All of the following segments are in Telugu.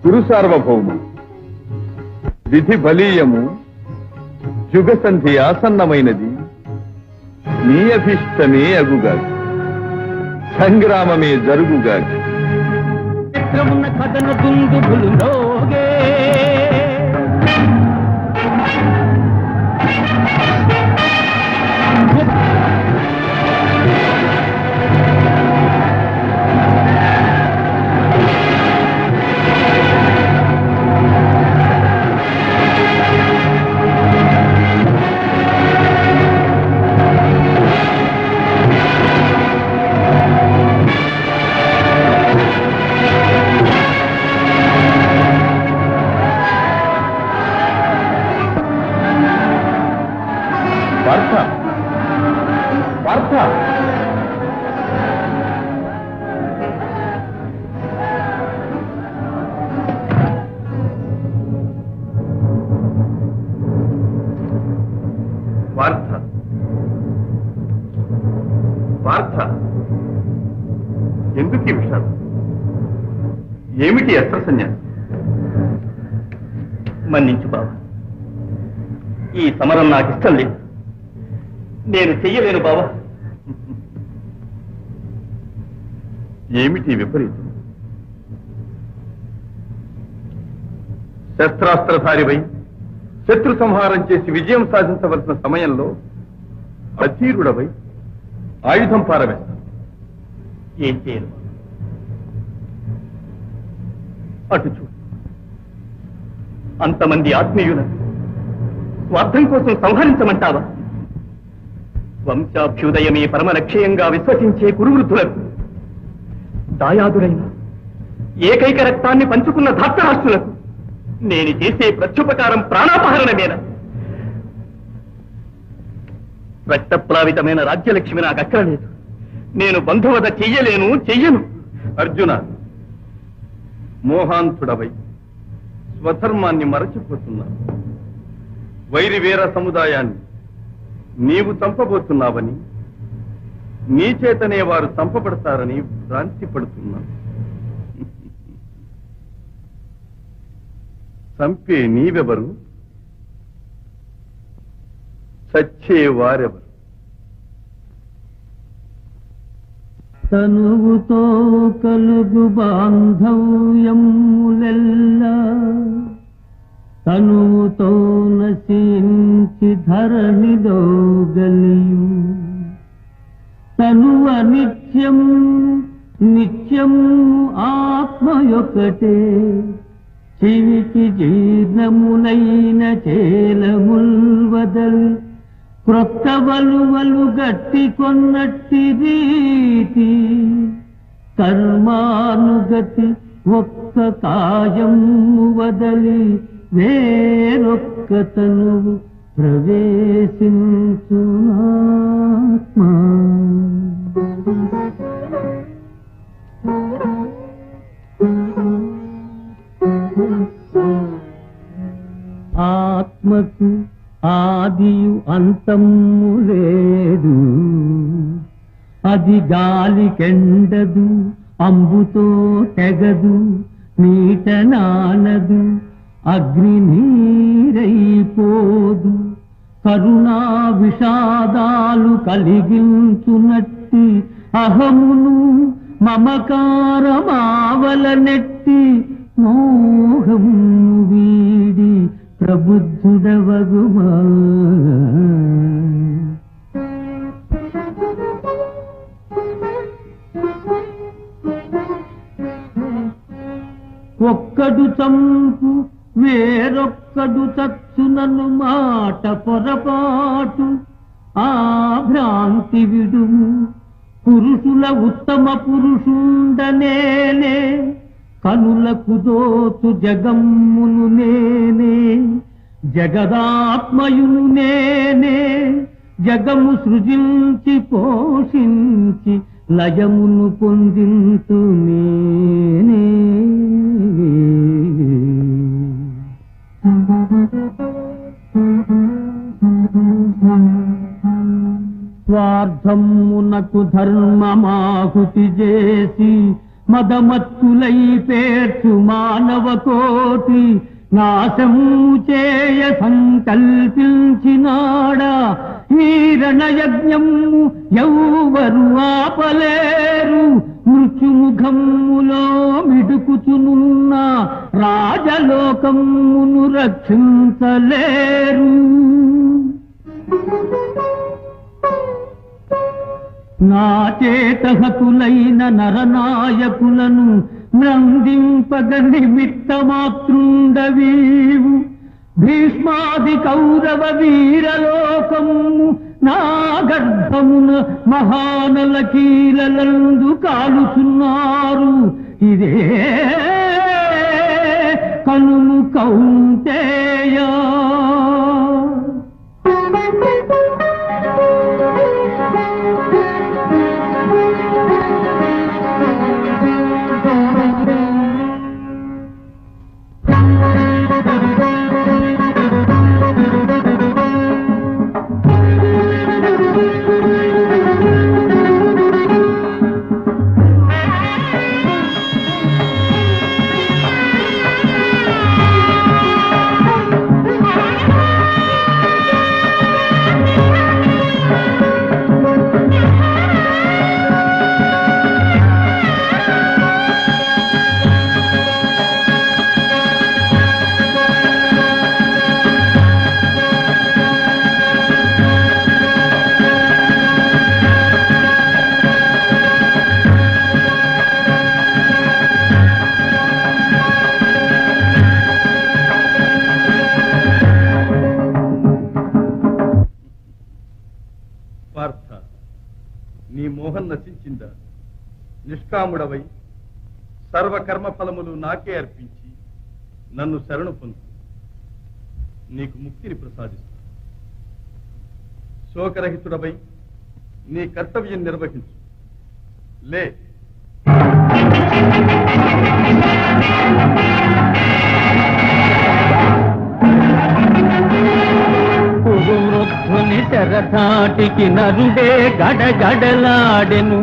గురు సార్వభౌమ విధి బలీయము యుగ సంధి ఆసన్నమైనది నీ అభిష్టమే అగుగా సంగ్రామమే జరుగుగా కథన దుందుబులులోగే ఎందుకు ఈ విషయాలు? ఏమిటి అస్త్ర సన్యాసం? మన్నించు బాబా, ఈ సమరం నాకు ఇష్టం లేదు, నేను చెయ్యలేను బాబా. ఏమిటి విపరీతం? శస్త్రాస్త్రధారివై శత్రు సంహారం చేసి విజయం సాధించవలసిన సమయంలో అధీరుడవై ఆయుధం పారవేస్తాం. ఏం చేయను? అటు చూడు, అంతమంది ఆత్మీయులను స్వార్థం కోసం సంహరించమంటావా? వంశాభ్యుదయమే పరమ లక్ష్యంగా విశ్వసించే కురువృద్ధులకు, దాయాదులైన ఏకైక రక్తాన్ని పంచుకున్న ధార్తరాష్ట్రులకు నేను చేసే ప్రత్యుపకారం ప్రాణాపహరణమేనా? రక్తప్లావితమైన రాజ్యలక్ష్మి నాకు అక్కరలేదు, నేను బంధువద చెయ్యను. అర్జున, మోహాంతుడవై స్వధర్మాన్ని మరచిపోతున్నా. వైరి వీర సముదాయాన్ని నీవు చంపబోతున్నావని, నీ చేతనే వారు చంపబడతారని భ్రాంతి పడుతున్నా. చంపే నీవెవరు? చచ్చే వారెవరు? తనువుతో కలుగు బాంధవ్యములెల్లా తనువుతో నశించి ధరణిలో గలియు తనువ నిత్యం ఆత్మయొకటే చెవికి జీర్ణములైన చేలముల్వదల్ క్రొత్త వలువలు గట్టి కొన్నట్టి రీతి కర్మానుగతి ఒక్క కాయం వదలి వేరొక్క తనువు ప్రవేశించునాత్మా. ఆత్మకు ఆదియు అంతము లేదు, అది గాలికెండదు, అంబుతో తెగదు, నీట నానదు, అగ్ని నీరైపోదు. కరుణా విషాదాలు కలిగించునట్టి అహమును మమకారమావల నెట్టి మోహం వీడి ప్రబుద్ధుడవగుమా. ఒక్కడు చంపు వేరొక్కడు చచ్చునను మాట పొరపాటు, ఆ భ్రాంతి విడుము. పురుషుల ఉత్తమ పురుషుండనేనే, కనులకు దోచు జగమ్మును నేనే, జగదాత్మయును నేనే. జగము సృజించి పోషించి లయమును పొందింతు నేనే. స్వార్థమునకు ధర్మమాహుతి చేసి మదమత్తుల హతులై పేర్చు మానవ కోటి నాశము చేయ సంకల్పించినాడా ఈ రణయజ్ఞము ఎవ్వరు ఆపలేరు మృత్యుముఖములో మిడుకుచునున్న రాజలోకమును రక్షించలేరు నా చేత హతులైన నరనాయకులను మ్రందింపగ నిమిత్తమాతృండవీవు భీష్మాది కౌరవ వీరలోకము నా గర్భమున మహానల కీలలందు కాలుచున్నారు ఇదే కనుము కౌంతేయా నీ మోహం నశించిందా? నిష్కాముడవై సర్వకర్మ ఫలములు నాకే అర్పించి నన్ను శరణు పొందు, నీకు ముక్తిని ప్రసాదిస్తా. శోకరహితుడవై నీ కర్తవ్యం నిర్వహించు. లే. వృద్ధుని తెరచాటికి నరుడే గడగడలాడెను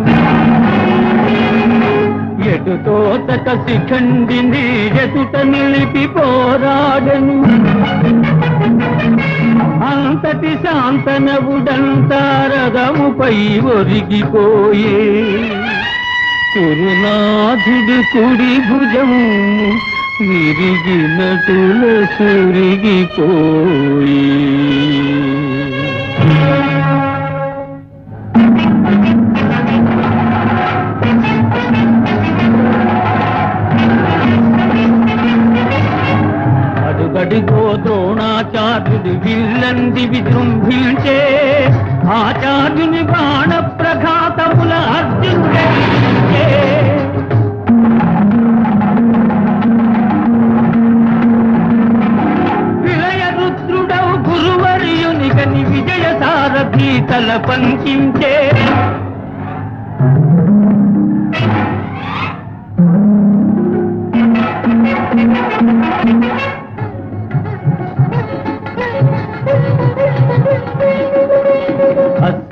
ఎటుతో తక శిఖండిని ఎదుట నిలిపి పోరాడెను అంతటి శాంతనవుడంతా రథముపై ఒరిగిపోయే కురునాథుడు కుడి భుజము విరిగినటుల సురిగిపోయి అడుగడుగో ద్రోణాచార్యుడు విల్లంది విజృంభించే ఆచార్యుని బాణ ప్రఘాతముల అర్జునుడే విజయ సారథి తల పంచించే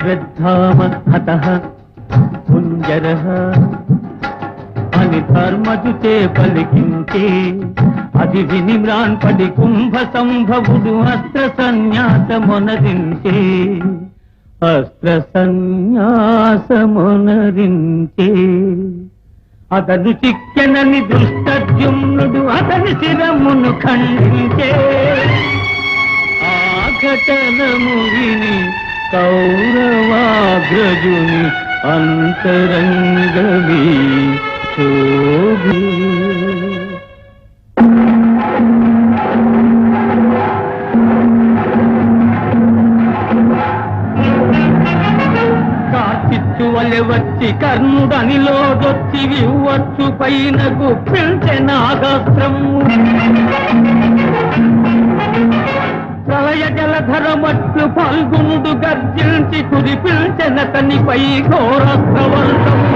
అశ్రద్ధామహతః కుంజరః అని ధర్మజుతే పలికించే అది విని మ్రాన్పడి కుంభ సంభవుడు అస్త్ర సన్యాసమునరించే అస్త్ర సన్యాసమునరించే అతను చిక్కెనని దుష్టద్యుమ్నుడు అతని శిరమును ఖండించే ఆ ఘటనము విని కౌరవాగ్రజుని అంతరంగమే శోభి కార్చిచ్చువలె వచ్చి కర్ణుడనిలో దొచ్చి వివ్వచ్చు పైన గుప్పించె నాగాస్త్రము ప్రళయ జలధరమట్లు ఫల్గునుడు గర్జించి కురిపిల్చెనతనిపై ఘోరస్త్రవర్షము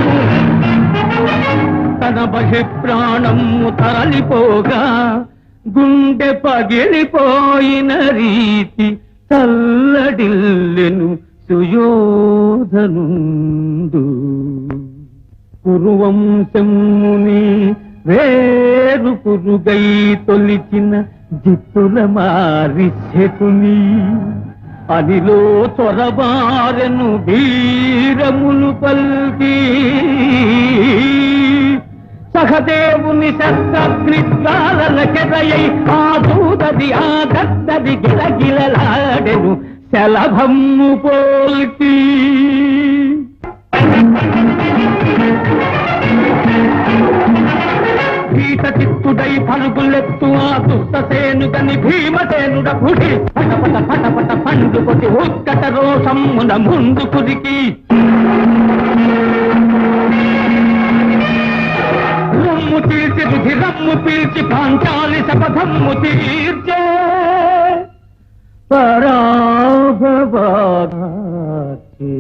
తన బహిప్రాణము తరలిపోగా గుండె పగిలిపోయిన రీతి తల్లడిల్లెను సుయోధనుండు కురువంశముని వేరు పురుగై తొలిచిన జిత్తుల మారి శకుని అనిలో చొరబారెను వీరములు పల్కి సహదేవుని శస్త్రగ్నికాలకెదయై ఆ దూదది ఆ దద్దది గిలగిలలాడెను శలభమ్ము పోల్కి భీత చిత్తుడై పరుగులెత్తు ఆ దుష్టసేనుగని భీమసేనుడ పుడి పటపట పటపట పండుకొతి ఉక్కట రోషమ్మున ముందు కురికి రమ్ము తీర్చి రుధిరమ్ము పీల్చి పాంచాలి శపథమ్ము తీర్చే పరాభవాచి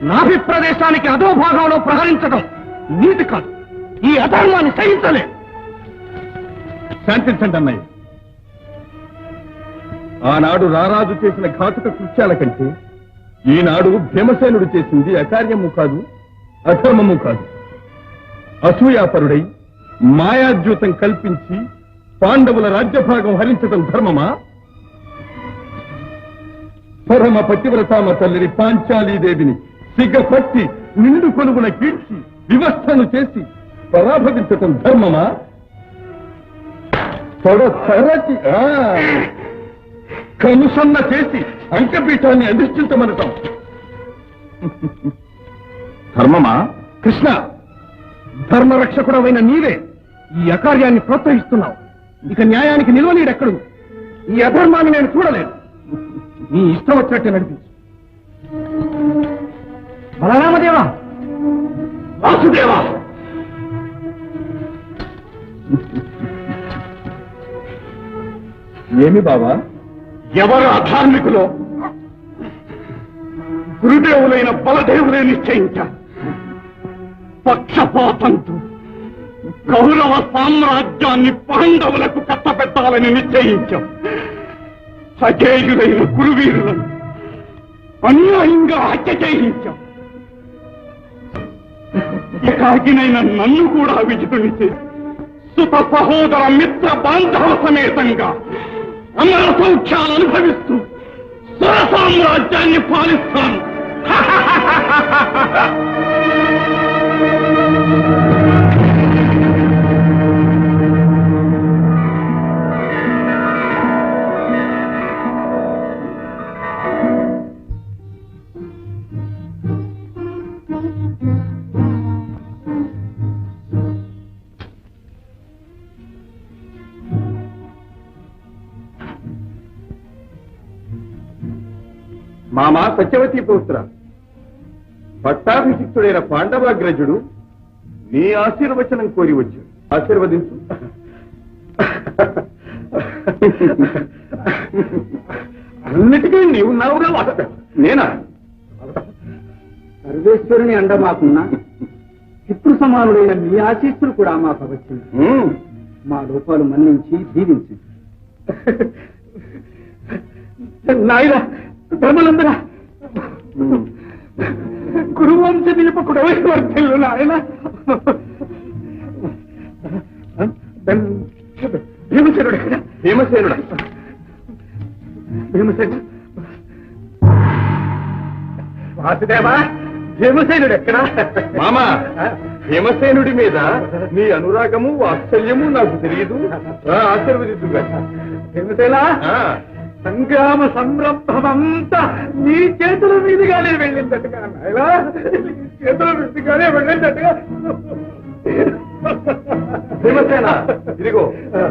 నాభి ప్రదేశానికి అధోభాగంలో ప్రహరించడం నీతి కాదు. ఈ అధర్మాన్ని సహించలే. శాంతించండి అన్నయ్య. ఆనాడు రారాజు చేసిన ఘాతుక కృత్యాల కంటే ఈనాడు భీమసేనుడు చేసింది అకార్యము కాదు, అధర్మము కాదు. అసూయాపరుడై మాయాద్యూతం కల్పించి పాండవుల రాజ్యభాగం హరించడం ధర్మమా? పరమ పతివ్రతామ తల్లిని పాంచాలీదేవిని సిగ్గపట్టి నిండు కొలుగున కీడ్చి వివస్థను చేసి పరాభవించటం ధర్మమా? తొడతరచి కనుసన్న చేసి అంకపీఠాన్ని అధిష్ఠించమనటం ధర్మమా? కృష్ణ, ధర్మరక్షకుడవైన నీవే ఈ అకార్యాన్ని ప్రోత్సహిస్తున్నావు. ఇక న్యాయానికి నిల్వనీడెక్కడు. ఈ అధర్మాన్ని నేను చూడలేను. నీ ఇష్టం వచ్చినట్టే నడిపించు. బలరామదేవా, వాసుదేవా, ఏమి బావా? ఎవరు అధార్మికులో గురుదేవులైన బలదేవులే నిశ్చయించారు. పక్షపాతంతో కౌరవ సామ్రాజ్యాన్ని పాండవులకు కట్టబెట్టాలని నిశ్చయించాం. అజేయులైన కురువీరులను అన్యాయంగా హత్య చేయించాం. ఏకాకినైన నన్ను కూడా విజయుని చేసి సుత సహోదర మిత్ర బాంధవ సమేతంగా అమర సౌఖ్యాలు అనుభవిస్తూ సుర సామ్రాజ్యాన్ని పాలిస్తాను. మామా సత్యవతి పౌత్ర, పట్టాభిషిక్తుడైన పాండవాగ్రజుడు నీ ఆశీర్వచనం కోరి వచ్చాడు. ఆశీర్వదించు. అన్నిటికీ నీవు నావుగా వాడతా. నేనా? సర్వేశ్వరుని అండ మాకున్నా పితృ సమానుడైన మీ ఆశీస్సులు కూడా మాకు వచ్చింది. మా లోపాలు మన్నించి దీవించండి. నాయన ధర్మలందరా గురువంశ నిలుపకుడు వర్తిల్లు నాయన. భీమసేనుడు భీమసేనుడు భీమసేనుడు వాసుదేవా, భీమసేనుడు ఎక్కడా? మామా, భీమసేనుడి మీద నీ అనురాగము వాత్సల్యము నాకు తెలియదు. ఆశీర్వదిద్దుగా. భీమసేన, సంగ్రామ సంరంభమంతా నీ చేతుల మీదుగానే వెళ్ళిందట్టుగా నాయనా, చేతుల మీదుగానే వెళ్ళిందట్టుగా. భీమసేన, ఇదిగో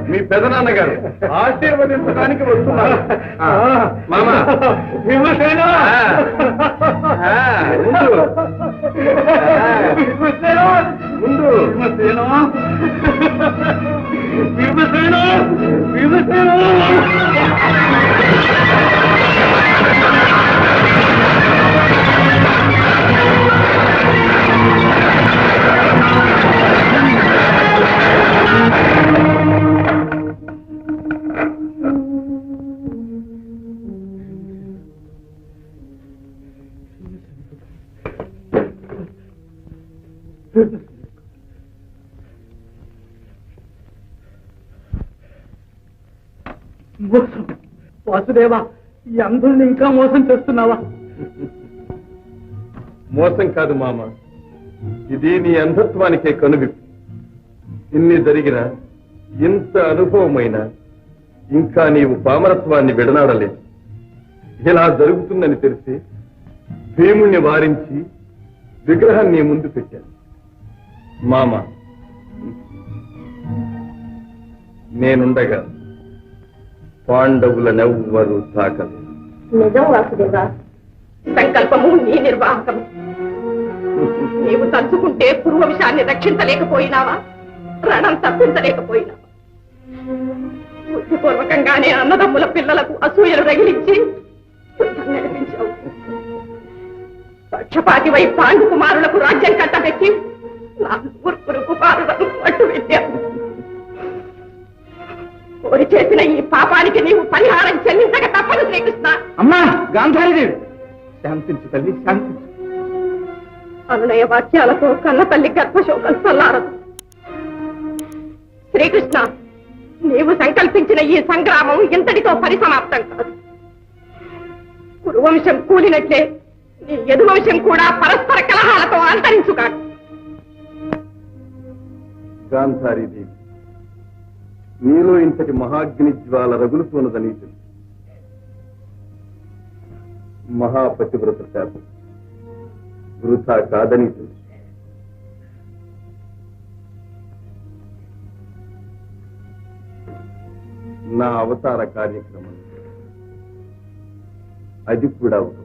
మీ పెదనాన్నగారు ఆశీర్వదించడానికి వస్తున్నారు. మామా, భీమసేన, ముందు భీమసేన, ముందు భీమసేన, భీమసేన, భీమసేన. మోసం వాసుదేవా, ఈ అంధుల్ని ఇంకా మోసం చేస్తున్నావా? మోసం కాదు మామ, ఇది నీ అంధత్వానికే కనువిప్పు. ఇన్ని జరిగినా, ఇంత అనుభవమైనా ఇంకా నీవు పామరత్వాన్ని విడనాడలేదు. ఇలా జరుగుతుందని తెలిసి భీముణ్ణి వారించి విగ్రహం నీ ముందు పెట్టాను. మామ, నేనుండగా పాండవులనెవ్వరూ తాకలేదు. నిజం వాసుదేవా, సంకల్పము నీ నిర్వాహకము. నీవు తలుచుకుంటే పూర్వవిషయాన్ని రక్షించలేకపోయినావా, రణం తప్పించలేకపోయినావా? బుద్ధిపూర్వకంగానే అన్నదమ్ముల పిల్లలకు అసూయలు రగిలించి యుద్ధం నడిపించావు. పక్షపాతివై పాండు కుమారులకు రాజ్యం కట్టబెట్టి నా ఊర్పురు కుమారులను పట్టు పెట్టావు. కోరి చేసిన ఈ పాపానికి నీవు పరిహారం చెల్లించక తప్పదు శ్రీకృష్ణ. అమ్మా గాంధారీదేవి, శాంతించు తల్లి, శాంతించు. అనునయ వాక్యాలతో కన్న తల్లి గర్భశోకం చల్లారదు. శ్రీకృష్ణ, నీవు సంకల్పించిన ఈ సంగ్రామం ఇంతటితో పరిసమాప్తం కాదు. కురువంశం కూలినట్లే నీ యదువంశం కూడా పరస్పర కలహాలతో అంతరించుగాడు. గాంధారీదేవి, నీలో ఇంతటి మహాగ్ని జ్వాల రగులుతున్నదని తెలుసు. మహాపతివ్రత శాపం వృథా కాదని తెలుసు. నా అవతార కార్యక్రమం అది కూడా ఒక